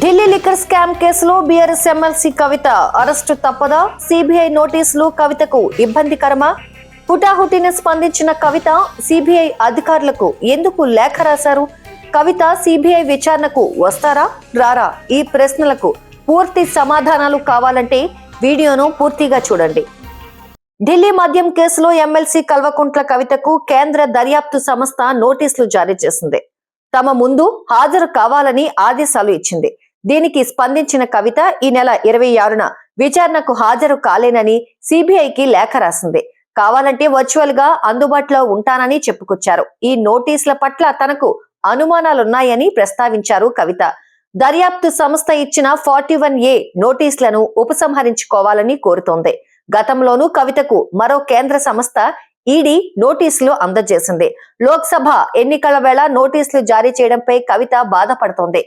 Delhi liquor scam కేసులో BRS MLC కవిత arrest తప్పదా? CBI నోటీసులు కవితకు ఇబ్బందికరమా? హుటాహుటిన స్పందించిన కవిత సిబిఐ అధికారులకు ఎందుకు లేఖ రాశారు? కవిత సిబిఐ విచారణకు వస్తారా రారా? ఈ ప్రశ్నలకు పూర్తి సమాధానాలు కావాలంటే వీడియోను పూర్తిగా చూడండి. ఢిల్లీ మద్యం కేసులో ఎమ్మెల్సీ కల్వకుంట్ల కవితకు కేంద్ర దర్యాప్తు సంస్థ నోటీసులు జారీ చేసింది. తమ ముందు హాజరు కావాలని ఆదేశాలు ఇచ్చింది. దీనికి స్పందించిన కవిత ఈ నెల 26న విచారణకు హాజరు కాలేనని సిబిఐకి లేఖ రాసింది. కావాలంటే వర్చువల్ గా అందుబాటులో ఉంటానని చెప్పుకొచ్చారు. ఈ నోటీసుల పట్ల తనకు అనుమానాలున్నాయని ప్రస్తావించారు కవిత. దర్యాప్తు సంస్థ ఇచ్చిన 41A నోటీసులను ఉపసంహరించుకోవాలని కోరుతోంది. గతంలోనూ కవితకు మరో కేంద్ర సంస్థ ఈడీ నోటీసులు అందజేసింది. లోక్సభ ఎన్నికల వేళ నోటీసులు జారీ చేయడంపై కవిత బాధపడుతోంది.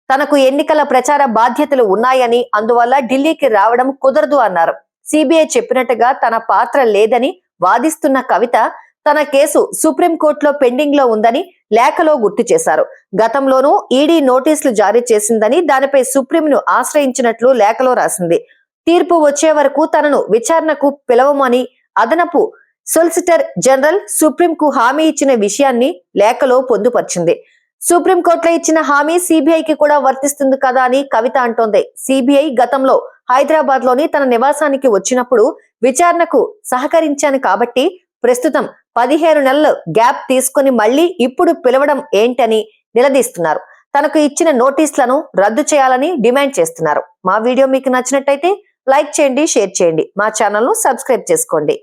తనకు ఎన్నికల ప్రచార బాధ్యతలు ఉన్నాయని, అందువల్ల ఢిల్లీకి రావడం కుదరదు అన్నారు. సిబిఐ చెప్పినట్టుగా తన పాత్ర లేదని వాదిస్తున్న కవిత తన కేసు సుప్రీంకోర్టులో పెండింగ్ లో ఉందని లేఖలో గుర్తు చేశారు. గతంలోనూ ఈడీ నోటీసులు జారీ చేసిందని, దానిపై సుప్రీంను ఆశ్రయించినట్లు లేఖలో రాసింది. తీర్పు వచ్చే వరకు తనను విచారణకు పిలవమని అదనపు సొలిసిటర్ జనరల్ సుప్రీంకు హామీ ఇచ్చిన విషయాన్ని లేఖలో పొందుపరిచింది. సుప్రీంకోర్టులో ఇచ్చిన హామీ సిబిఐకి కూడా వర్తిస్తుంది కదా అని కవిత అంటోంది. సిబిఐ గతంలో హైదరాబాద్ లోని తన నివాసానికి వచ్చినప్పుడు విచారణకు సహకరించాను కాబట్టి ప్రస్తుతం 17 నెలలు గ్యాప్ తీసుకుని మళ్లీ ఇప్పుడు పిలవడం ఏంటని నిలదీస్తున్నారు. తనకు ఇచ్చిన నోటీసులను రద్దు చేయాలని డిమాండ్ చేస్తున్నారు. మా వీడియో మీకు నచ్చినట్టయితే లైక్ చేయండి, షేర్ చేయండి. మా ఛానల్ ను సబ్స్క్రైబ్ చేసుకోండి.